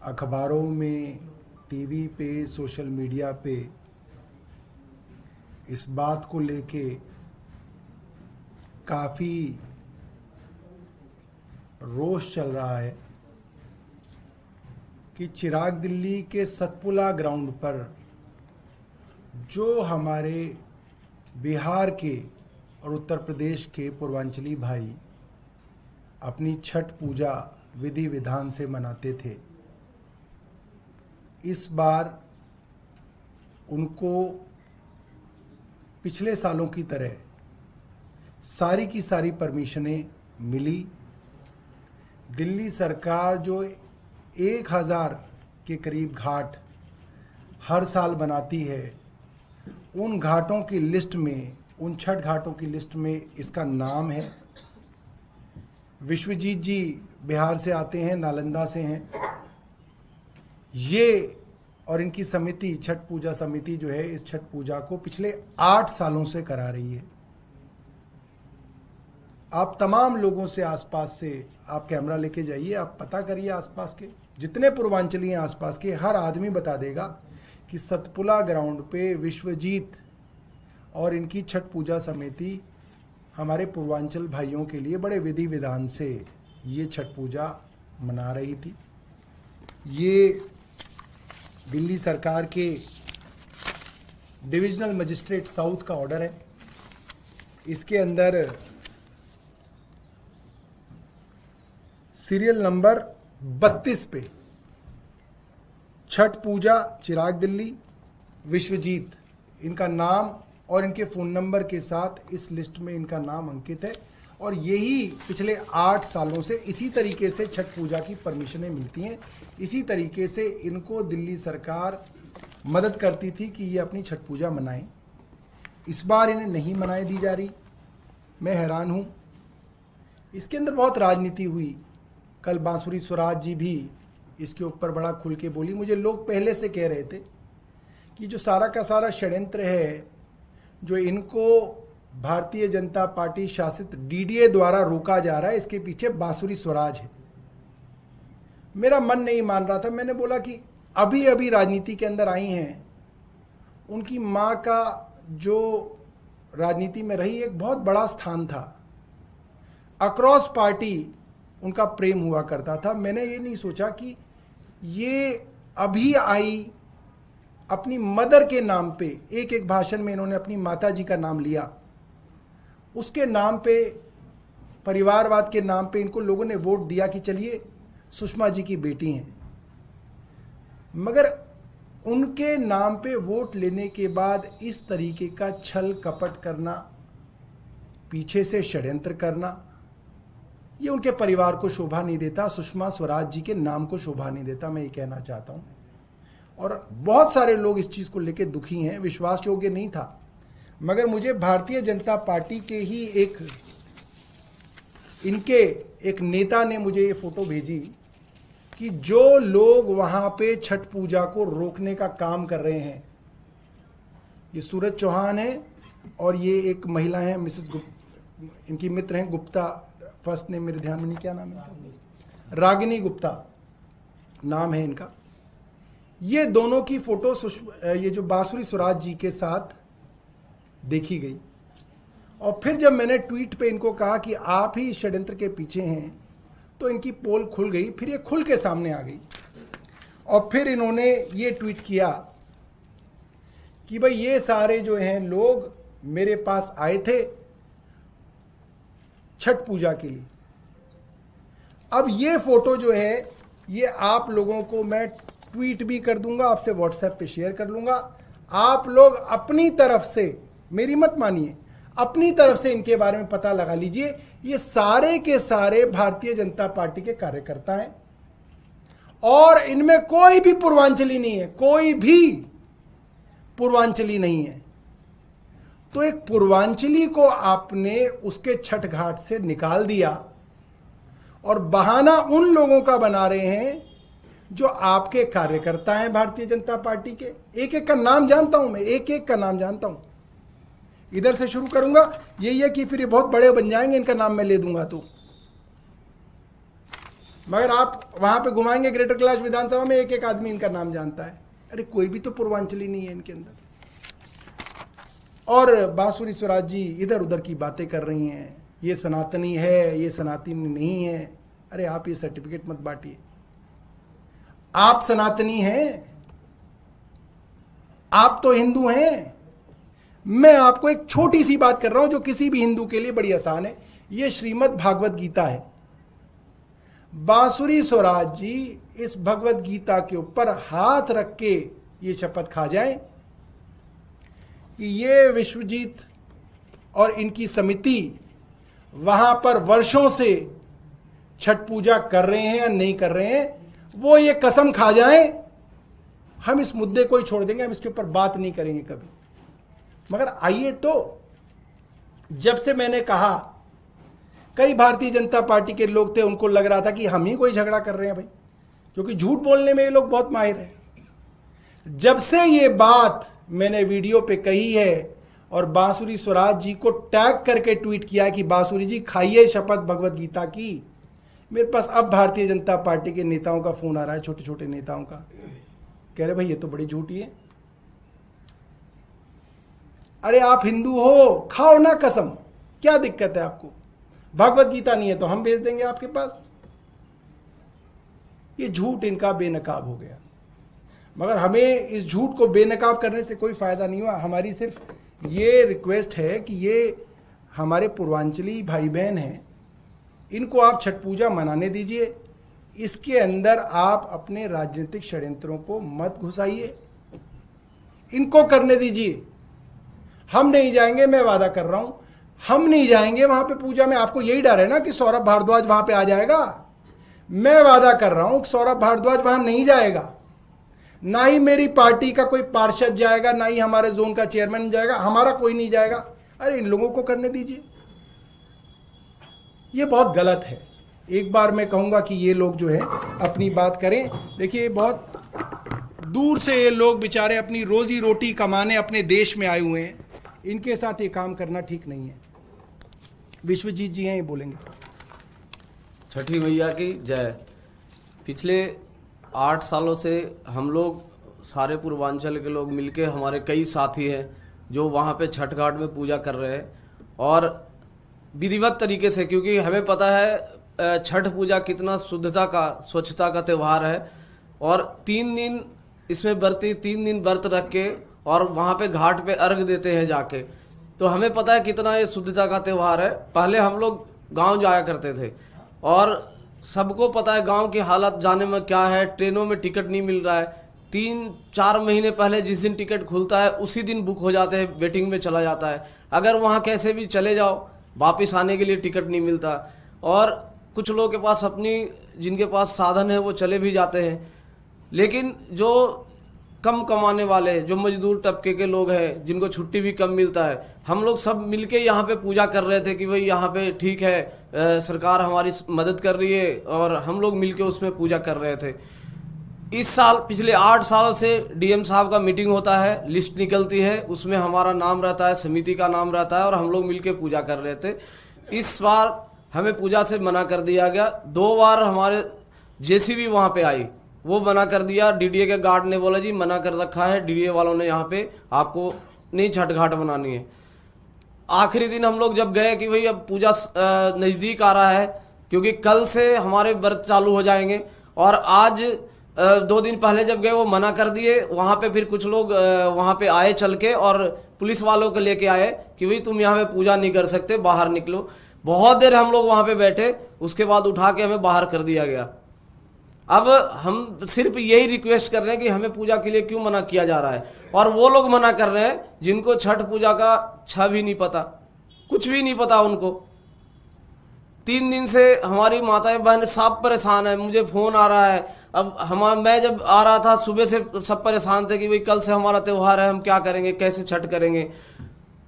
अखबारों में, टीवी पे, सोशल मीडिया पे इस बात को लेके काफ़ी रोष चल रहा है कि चिराग दिल्ली के सतपुड़ा ग्राउंड पर जो हमारे बिहार के और उत्तर प्रदेश के पूर्वांचली भाई अपनी छठ पूजा विधि विधान से मनाते थे, इस बार उनको पिछले सालों की तरह सारी की सारी परमिशनें मिली। दिल्ली सरकार जो 1000 के करीब घाट हर साल बनाती है, उन घाटों की लिस्ट में, उन छठ घाटों की लिस्ट में इसका नाम है। विश्वजीत जी बिहार से आते हैं, नालंदा से हैं। ये और इनकी समिति, छठ पूजा समिति जो है, इस छठ पूजा को पिछले 8 सालों से करा रही है। आप तमाम लोगों से, आसपास से आप कैमरा लेके जाइए, आप पता करिए आसपास के जितने पूर्वांचली हैं आसपास के, हर आदमी बता देगा कि सतपुड़ा ग्राउंड पे विश्वजीत और इनकी छठ पूजा समिति हमारे पूर्वांचल भाइयों के लिए बड़े विधि विधान से ये छठ पूजा मना रही थी। ये दिल्ली सरकार के डिविजनल मजिस्ट्रेट साउथ का ऑर्डर है। इसके अंदर सीरियल नंबर 32 पे छठ पूजा चिराग दिल्ली विश्वजीत, इनका नाम और इनके फ़ोन नंबर के साथ इस लिस्ट में इनका नाम अंकित है। और यही पिछले 8 सालों से इसी तरीके से छठ पूजा की परमिशनें मिलती हैं। इसी तरीके से इनको दिल्ली सरकार मदद करती थी कि ये अपनी छठ पूजा मनाएं। इस बार इन्हें नहीं मनाए दी जा रही। मैं हैरान हूँ। इसके अंदर बहुत राजनीति हुई। कल बांसुरी स्वराज जी भी इसके ऊपर बड़ा खुल के बोली। मुझे लोग पहले से कह रहे थे कि जो सारा का सारा षड्यंत्र है, जो इनको भारतीय जनता पार्टी शासित डीडीए द्वारा रोका जा रहा है, इसके पीछे बांसुरी स्वराज है। मेरा मन नहीं मान रहा था। मैंने बोला कि अभी अभी राजनीति के अंदर आई हैं, उनकी माँ का जो राजनीति में रही एक बहुत बड़ा स्थान था, अक्रॉस पार्टी उनका प्रेम हुआ करता था। मैंने ये नहीं सोचा कि ये अभी आई अपनी मदर के नाम पे, एक एक भाषण में इन्होंने अपनी माता जी का नाम लिया, उसके नाम पे, परिवारवाद के नाम पे इनको लोगों ने वोट दिया कि चलिए सुषमा जी की बेटी हैं। मगर उनके नाम पे वोट लेने के बाद इस तरीके का छल कपट करना, पीछे से षड्यंत्र करना, ये उनके परिवार को शोभा नहीं देता, सुषमा स्वराज जी के नाम को शोभा नहीं देता। मैं ये कहना चाहता हूँ। और बहुत सारे लोग इस चीज़ को लेकर दुखी हैं। विश्वास योग्य नहीं था, मगर मुझे भारतीय जनता पार्टी के ही इनके एक नेता ने मुझे ये फोटो भेजी कि जो लोग वहाँ पे छठ पूजा को रोकने का काम कर रहे हैं, ये सूरज चौहान है और ये एक महिला है, मिसेस इनकी मित्र हैं, गुप्ता, फर्स्ट नेम मेरे ध्यान में नहीं, क्या नाम है, रागिनी गुप्ता नाम है इनका। ये दोनों की फोटो ये जो बांसुरी स्वराज जी के साथ देखी गई। और फिर जब मैंने ट्वीट पे इनको कहा कि आप ही षड्यंत्र के पीछे हैं, तो इनकी पोल खुल गई। फिर ये खुल के सामने आ गई और फिर इन्होंने ये ट्वीट किया कि भाई ये सारे जो हैं लोग मेरे पास आए थे छठ पूजा के लिए। अब ये फोटो जो है, ये आप लोगों को मैं ट्वीट भी कर दूंगा, आपसे व्हाट्सएप पे शेयर कर लूंगा। आप लोग अपनी तरफ से, मेरी मत मानिए, अपनी तरफ से इनके बारे में पता लगा लीजिए। ये सारे के सारे भारतीय जनता पार्टी के कार्यकर्ता हैं और इनमें कोई भी पूर्वांचली नहीं है, कोई भी पूर्वांचली नहीं है। तो एक पूर्वांचली को आपने उसके छठ घाट से निकाल दिया और बहाना उन लोगों का बना रहे हैं जो आपके कार्यकर्ता हैं भारतीय जनता पार्टी के। एक एक का नाम जानता हूं मैं, एक एक का नाम जानता हूं। इधर से शुरू करूंगा। यही है कि फिर ये बहुत बड़े बन जाएंगे, इनका नाम मैं ले दूंगा। तो मगर आप वहां पे घुमाएंगे ग्रेटर कैलाश विधानसभा में, एक एक आदमी इनका नाम जानता है। अरे कोई भी तो पूर्वांचली नहीं है इनके अंदर। और बांसुरी स्वराज जी इधर उधर की बातें कर रही हैं, ये सनातनी है, ये सनातनी नहीं है। अरे आप ये सर्टिफिकेट मत बांटिए। आप सनातनी हैं, आप तो हिंदू हैं। मैं आपको एक छोटी सी बात कर रहा हूं जो किसी भी हिंदू के लिए बड़ी आसान है। ये श्रीमद् भागवत गीता है। बांसुरी स्वराज जी इस भगवत गीता के ऊपर हाथ रख के ये शपथ खा जाएं कि ये विश्वजीत और इनकी समिति वहां पर वर्षों से छठ पूजा कर रहे हैं या नहीं कर रहे हैं, वो ये कसम खा जाएं, हम इस मुद्दे को ही छोड़ देंगे, हम इसके ऊपर बात नहीं करेंगे कभी। मगर आइए तो, जब से मैंने कहा, कई भारतीय जनता पार्टी के लोग थे, उनको लग रहा था कि हम ही कोई झगड़ा कर रहे हैं भाई, क्योंकि झूठ बोलने में ये लोग बहुत माहिर हैं। जब से ये बात मैंने वीडियो पे कही है और बांसुरी स्वराज जी को टैग करके ट्वीट किया कि बांसुरी जी खाइए शपथ भगवत गीता की, मेरे पास अब भारतीय जनता पार्टी के नेताओं का फोन आ रहा है, छोटे छोटे नेताओं का, कह रहे भाई ये तो बड़ी झूठी है। अरे आप हिंदू हो, खाओ ना कसम, क्या दिक्कत है आपको? भगवत गीता नहीं है तो हम भेज देंगे आपके पास। ये झूठ इनका बेनकाब हो गया। मगर हमें इस झूठ को बेनकाब करने से कोई फायदा नहीं हुआ। हमारी सिर्फ ये रिक्वेस्ट है कि ये हमारे पूर्वांचली भाई बहन हैं, इनको आप छठ पूजा मनाने दीजिए। इसके अंदर आप अपने राजनीतिक षड्यंत्रों को मत घुसाइए, इनको करने दीजिए। हम नहीं जाएंगे, मैं वादा कर रहा हूं, हम नहीं जाएंगे वहां पे पूजा में। आपको यही डर है ना कि सौरभ भारद्वाज वहां पे आ जाएगा। मैं वादा कर रहा हूं कि सौरभ भारद्वाज वहां नहीं जाएगा, ना ही मेरी पार्टी का कोई पार्षद जाएगा, ना ही हमारे जोन का चेयरमैन जाएगा, हमारा कोई नहीं जाएगा। अरे इन लोगों को करने दीजिए। ये बहुत गलत है। एक बार मैं कहूंगा कि ये लोग जो है अपनी बात करें। देखिए बहुत दूर से ये लोग बेचारे अपनी रोजी रोटी कमाने अपने देश में आए हुए हैं, इनके साथ ये काम करना ठीक नहीं है। विश्वजीत जी हैं, ये बोलेंगे। छठी मैया की जय। पिछले 8 सालों से हम लोग सारे पूर्वांचल के लोग मिलके, हमारे कई साथी हैं जो वहाँ पे छठ घाट में पूजा कर रहे हैं और विधिवत तरीके से, क्योंकि हमें पता है छठ पूजा कितना शुद्धता का, स्वच्छता का त्यौहार है। और 3 दिन इसमें 3 दिन व्रत रख के और वहाँ पे घाट पे अर्घ देते हैं जाके। तो हमें पता है कितना ये शुद्धता का त्यौहार है। पहले हम लोग गांव जाया करते थे और सबको पता है गांव की हालत जाने में क्या है। ट्रेनों में टिकट नहीं मिल रहा है। 3-4 महीने पहले जिस दिन टिकट खुलता है उसी दिन बुक हो जाते हैं, वेटिंग में चला जाता है। अगर वहाँ कैसे भी चले जाओ, वापस आने के लिए टिकट नहीं मिलता। और कुछ लोगों के पास जिनके पास साधन है वो चले भी जाते हैं, लेकिन जो कम कमाने वाले, जो मजदूर तबके के लोग हैं, जिनको छुट्टी भी कम मिलता है, हम लोग सब मिलके यहाँ पे पूजा कर रहे थे कि भाई यहाँ पे ठीक है, सरकार हमारी मदद कर रही है, और हम लोग मिलके उसमें पूजा कर रहे थे। इस साल पिछले 8 साल से डीएम साहब का मीटिंग होता है, लिस्ट निकलती है, उसमें हमारा नाम रहता है, समिति का नाम रहता है, और हम लोग मिलके पूजा कर रहे थे। इस बार हमें पूजा से मना कर दिया गया। 2 बार हमारे जेसीबी वहाँ पे आई, वो मना कर दिया। डीडीए के गार्ड ने बोला जी मना कर रखा है, डीडीए वालों ने यहाँ पे आपको नहीं छठ घाट बनानी है। आखिरी दिन हम लोग जब गए कि भाई अब पूजा नज़दीक आ रहा है, क्योंकि कल से हमारे व्रत चालू हो जाएंगे, और आज 2 दिन पहले जब गए वो मना कर दिए। वहाँ पे फिर कुछ लोग वहाँ पे आए चल के, और पुलिस वालों को लेके आए कि भाई तुम यहाँ पे पूजा नहीं कर सकते, बाहर निकलो। बहुत देर हम लोग वहाँ पे बैठे, उसके बाद उठा के हमें बाहर कर दिया गया। अब हम सिर्फ यही रिक्वेस्ट कर रहे हैं कि हमें पूजा के लिए क्यों मना किया जा रहा है। और वो लोग मना कर रहे हैं जिनको छठ पूजा का छ भी नहीं पता, कुछ भी नहीं पता उनको। 3 दिन से हमारी माताएं बहन सब परेशान है। मुझे फोन आ रहा है। अब मैं जब आ रहा था सुबह से सब परेशान थे कि भाई कल से हमारा त्यौहार है, हम क्या करेंगे, कैसे छठ करेंगे।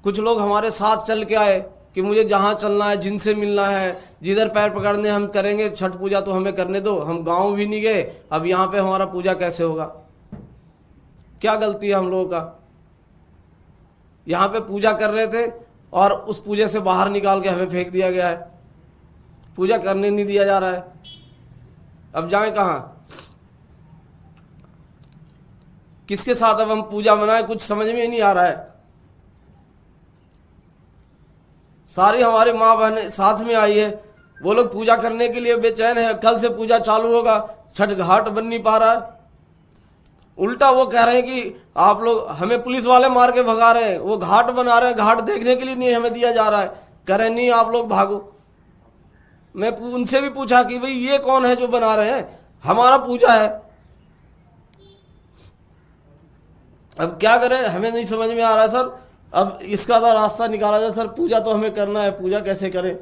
कुछ लोग हमारे साथ चल के आए कि मुझे जहाँ चलना है, जिनसे मिलना है, जिधर पैर पकड़ने हम करेंगे छठ पूजा, तो हमें करने दो। हम गांव भी नहीं गए, अब यहाँ पे हमारा पूजा कैसे होगा? क्या गलती है हम लोगों का? यहाँ पे पूजा कर रहे थे और उस पूजे से बाहर निकाल के हमें फेंक दिया गया है, पूजा करने नहीं दिया जा रहा है। अब जाएं कहाँ, किसके साथ अब हम पूजा मनाएं, कुछ समझ में ही नहीं आ रहा है। सारी हमारी माँ बहन साथ में आई है, वो लोग पूजा करने के लिए बेचैन है। कल से पूजा चालू होगा, छठ घाट बन नहीं पा रहा है। उल्टा वो कह रहे हैं कि आप लोग, हमें पुलिस वाले मार के भगा रहे हैं, वो घाट बना रहे हैं, घाट देखने के लिए नहीं हमें दिया जा रहा है। कह रहे नहीं आप लोग भागो। मैं उनसे भी पूछा कि भाई ये कौन है जो बना रहे हैं, हमारा पूजा है। अब क्या करें, हमें नहीं समझ में आ रहा है सर। अब इसका तो रास्ता निकाला जाए सर, पूजा तो हमें करना है, पूजा कैसे करें।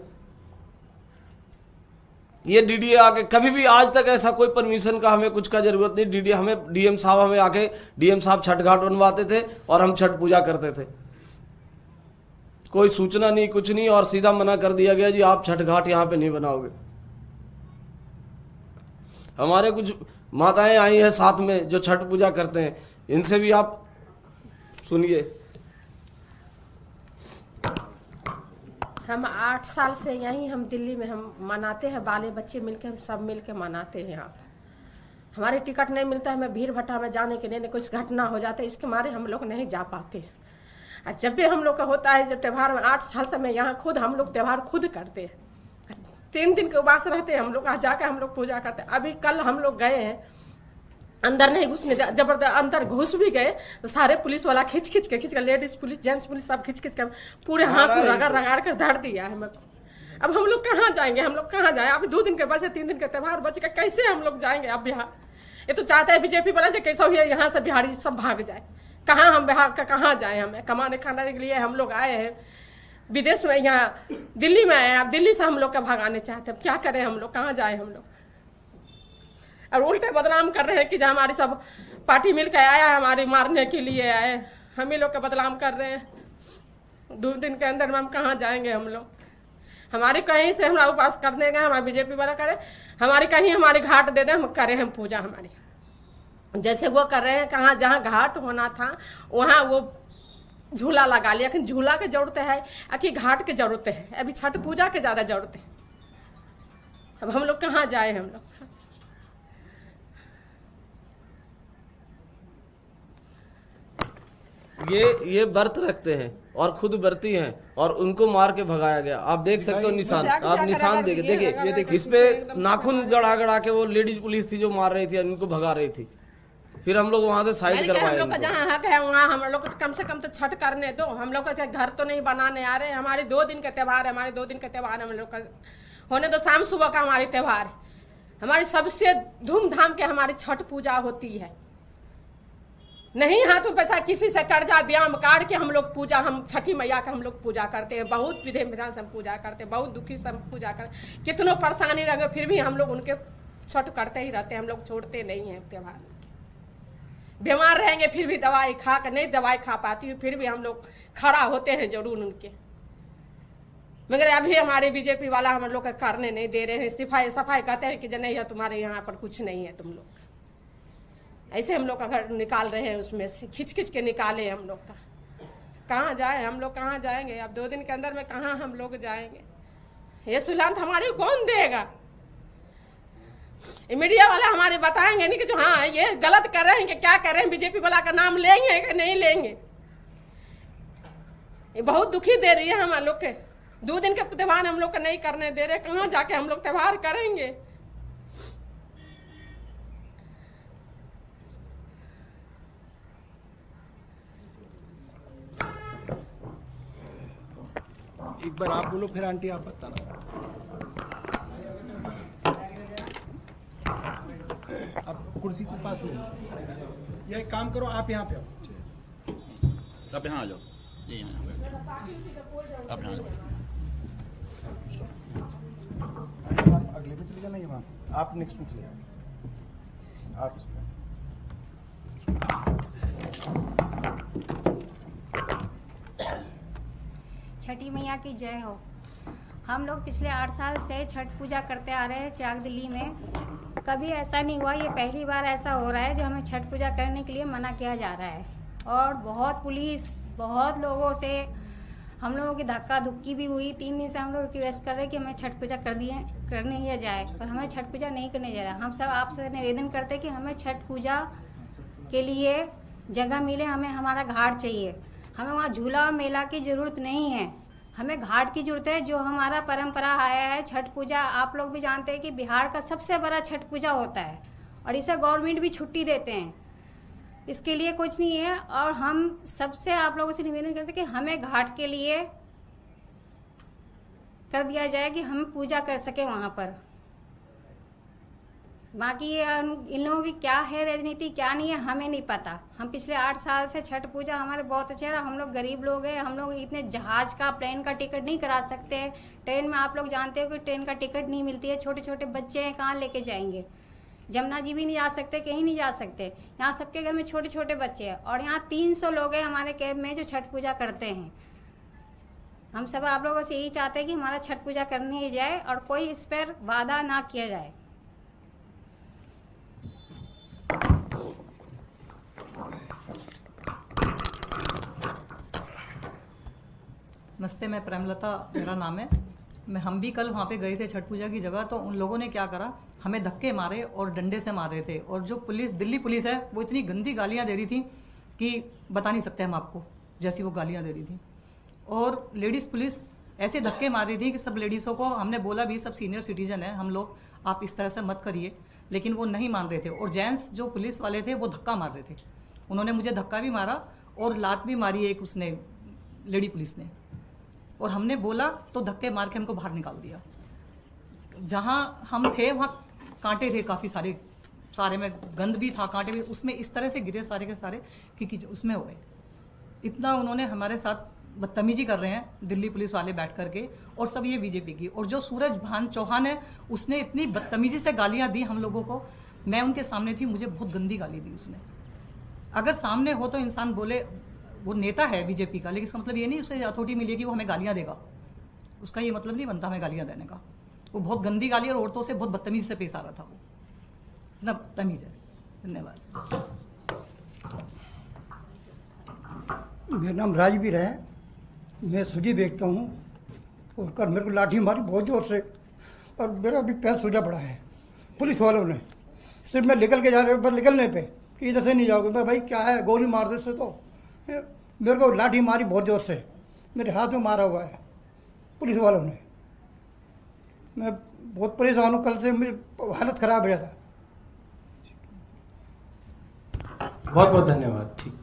ये डीडीए आके कभी भी आज तक ऐसा कोई परमिशन का हमें कुछ का जरूरत नहीं। डीडीए हमें, डीएम साहब हमें आके, डीएम साहब छठ घाट बनवाते थे और हम छठ पूजा करते थे। कोई सूचना नहीं, कुछ नहीं, और सीधा मना कर दिया गया जी आप छठ घाट यहाँ पे नहीं बनाओगे। हमारे कुछ माताएं आई हैं साथ में जो छठ पूजा करते हैं, इनसे भी आप सुनिए। हम 8 साल से यहीं हम दिल्ली में हम मनाते हैं, बाले बच्चे मिलके हम सब मिलके मनाते हैं। यहाँ हमारे टिकट नहीं मिलता है, हमें भीड़ भट्टा में जाने के लिए कुछ घटना हो जाता है, इसके मारे हम लोग नहीं जा पाते हैं। और जब भी हम लोग का होता है जब त्यौहार में 8 साल से मैं यहाँ खुद हम लोग त्यौहार खुद करते हैं। 3 दिन के उपवास रहते हैं हम लोग, आज जाकर हम लोग पूजा करते हैं। अभी कल हम लोग गए हैं, अंदर नहीं घुसने, जबरदस्त अंदर घुस भी गए तो सारे पुलिस वाला खींच कर, लेडीज पुलिस जेंट्स पुलिस सब खींच कर पूरे हाथ को रगड़ कर धर दिया है मेरे को। अब हम लोग कहाँ जाएंगे, हम लोग कहाँ जाए। अभी 2 दिन के बचे, 3 दिन का त्यौहार बच गया, कैसे हम लोग जाएंगे अब बिहार। ये तो चाहता है बीजेपी वाला जो कैसा हुआ यहाँ से बिहारी सब भाग जाए। कहाँ हम बिहार का कहाँ जाए, हमें कमाने खाने के लिए हम लोग आए हैं विदेश में, यहाँ दिल्ली में आए हैं। अब दिल्ली से हम लोग का भगाने चाहते हैं, क्या करें हम लोग, कहाँ जाए हम लोग। और उल्टे बदनाम कर रहे हैं कि जो हमारी सब पार्टी मिलकर आया है हमारी मारने के लिए आए, हम ही लोग का बदनाम कर रहे हैं। 2 दिन के अंदर में हम कहाँ जाएंगे हम लोग। हमारी कहीं से हमारा उपवास करने गए, हमारे बीजेपी वाला करे, हमारी कहीं हमारी घाट दे दें, हम करें हम पूजा हमारी जैसे वो कर रहे हैं। कहाँ जहाँ घाट होना था वहाँ वो झूला लगा लिया, लेकिन झूला की जरूरत है कि घाट की जरूरत है, अभी छठ पूजा की ज़्यादा जरूरत है। अब हम लोग कहाँ जाए हम लोग। ये व्रत रखते हैं और खुद व्रती हैं और उनको मार के भगाया गया। आप देख सकते हो निशान, आप निशान देखिए, इस पे नाखून गड़ा के वो लेडीज पुलिस थी जो मार रही थी, उनको भगा रही थी। फिर हम लोग वहां से साइड करवाए। हम लोग का जहाँ हक है वहाँ हम लोग कम से कम तो छठ करने दो। हम लोग का घर तो नहीं बनाने आ रहे, हमारे 2 दिन का त्यौहार है, हमारे 2 दिन का त्यौहार हम लोग का होने दो। शाम सुबह का हमारी त्यौहार है, हमारी सबसे धूमधाम के हमारी छठ पूजा होती है। नहीं हाथ में पैसा किसी से कर्जा ब्याम काट के हम लोग पूजा, हम छठी मैया का हम लोग पूजा करते हैं। बहुत विधि विधान से हम पूजा करते हैं, बहुत दुखी से हम पूजा करते, कितनों परेशानी रहे फिर भी हम लोग उनके छठ करते ही रहते हैं। हम लोग छोड़ते नहीं हैं त्यौहार। बीमार रहेंगे फिर भी दवाई खा कर, नहीं दवाई खा पाती हूँ फिर भी हम लोग खड़ा होते हैं जरूर उनके। मगर अभी हमारे बीजेपी वाला हम लोग करने नहीं दे रहे हैं। सफाई कहते हैं कि नहीं है तुम्हारे यहाँ पर कुछ नहीं है, तुम लोग ऐसे हम लोग का घर निकाल रहे हैं, उसमें से खिंच के निकाले हम लोग का। कहाँ जाए हम लोग, कहाँ जाएंगे। अब 2 दिन के अंदर में कहाँ हम लोग जाएंगे। ये सुलांत हमारी कौन देगा। मीडिया वाला हमारे बताएंगे नहीं कि जो हाँ ये गलत कर रहे हैं कि क्या कर रहे हैं, बीजेपी वाला का नाम लेंगे कि नहीं लेंगे। ये बहुत दुखी दे रही है हम लोग के। 2 दिन के त्यौहार हम लोग का नहीं करने दे रहे, कहाँ जाके हम लोग त्यौहार करेंगे। एक बार आप बोलो फिर आंटी आप बताना। आप कुर्सी के पास ले या एक काम करो, आप यहाँ पे आओ, आप यहाँ आ जाओ, ये आप यहाँ अगले पे चले जाना, वहाँ आप नेक्स्ट में चले जाओ, आप इस पे। छठी मैया की जय हो। हम लोग पिछले 8 साल से छठ पूजा करते आ रहे हैं चिराग दिल्ली में। कभी ऐसा नहीं हुआ, ये पहली बार ऐसा हो रहा है जो हमें छठ पूजा करने के लिए मना किया जा रहा है। और बहुत पुलिस, बहुत लोगों से हम लोगों की धक्का धुक्की भी हुई। 3 दिन से हम लोग रिक्वेस्ट कर रहे हैं कि हमें छठ पूजा करने ही जाए, पर हमें छठ पूजा नहीं करने जा रहा। हम सब आपसे निवेदन करते हैं कि हमें छठ पूजा के लिए जगह मिले, हमें हमारा घाट चाहिए। हमें वहाँ झूला मेला की ज़रूरत नहीं है, हमें घाट की ज़रूरत है। जो हमारा परंपरा आया है छठ पूजा, आप लोग भी जानते हैं कि बिहार का सबसे बड़ा छठ पूजा होता है और इसे गवर्नमेंट भी छुट्टी देते हैं, इसके लिए कुछ नहीं है। और हम सबसे आप लोगों से निवेदन करते हैं कि हमें घाट के लिए कर दिया जाए कि हम पूजा कर सके वहाँ पर। बाकी इन लोगों की क्या है राजनीति, क्या नहीं है, हमें नहीं पता। हम पिछले 8 साल से छठ पूजा हमारे बहुत अच्छा रहा। हम लोग गरीब लोग हैं, हम लोग इतने जहाज का प्लेन का टिकट नहीं करा सकते। ट्रेन में आप लोग जानते हो कि ट्रेन का टिकट नहीं मिलती है, छोटे छोटे बच्चे हैं, कहाँ लेके जाएंगे। जमुना जी भी नहीं जा सकते, कहीं नहीं जा सकते। यहाँ सबके घर में छोटे छोटे बच्चे हैं और यहाँ 300 लोग हैं हमारे कैब में जो छठ पूजा करते हैं। हम सब आप लोगों से यही चाहते हैं कि हमारा छठ पूजा करनी जाए और कोई इस पर वादा ना किया जाए। नमस्ते, मैं प्रेमलता मेरा नाम है। हम भी कल वहाँ पे गए थे छठ पूजा की जगह, तो उन लोगों ने क्या करा, हमें धक्के मारे और डंडे से मार रहे थे। और जो पुलिस, दिल्ली पुलिस है, वो इतनी गंदी गालियाँ दे रही थी कि बता नहीं सकते हम आपको, जैसी वो गालियाँ दे रही थी। और लेडीज़ पुलिस ऐसे धक्के मार रही थी कि सब लेडीज़ों को हमने बोला भी सब सीनियर सिटीजन है हम लोग, आप इस तरह से मत करिए, लेकिन वो नहीं मान रहे थे। और जेंट्स जो पुलिस वाले थे वो धक्का मार रहे थे, उन्होंने मुझे धक्का भी मारा और लात भी मारी एक उसने लेडी पुलिस ने। और हमने बोला तो धक्के मार के हमको बाहर निकाल दिया। जहाँ हम थे वहाँ कांटे थे काफ़ी सारे में गंद भी था, कांटे भी, उसमें इस तरह से गिरे सारे के सारे कि उसमें हो गए। इतना उन्होंने हमारे साथ बदतमीजी कर रहे हैं दिल्ली पुलिस वाले बैठ करके, और सब ये बीजेपी की। और जो सूरज भान चौहान है उसने इतनी बदतमीजी से गालियाँ दी हम लोगों को। मैं उनके सामने थी, मुझे बहुत गंदी गाली दी उसने। अगर सामने हो तो इंसान बोले, वो नेता है बीजेपी का, लेकिन इसका मतलब ये नहीं उसे अथॉरिटी मिली है कि वो हमें गालियाँ देगा। उसका ये मतलब नहीं बनता हमें गालियाँ देने का। वो बहुत गंदी गाली और औरतों से बहुत बदतमीजी से पेश आ रहा था, वो इतना बदतमीज है। धन्यवाद। मेरा नाम राजवीर है, मैं सब्जी बेचता हूँ। और कल मेरे को लाठी मारी बहुत ज़ोर से और मेरा अभी पैर सूजा पड़ा है। पुलिस वालों ने सिर्फ मैं निकल के जा रहे पर निकलने पे कि इधर से नहीं जाओगे, मैं भाई क्या है, गोली मार दे। तो मेरे को लाठी मारी बहुत ज़ोर से, मेरे हाथ में मारा हुआ है पुलिस वालों ने। मैं बहुत परेशान हूँ, कल से मेरी हालत ख़राब हो जाता। बहुत बहुत धन्यवाद। ठीक।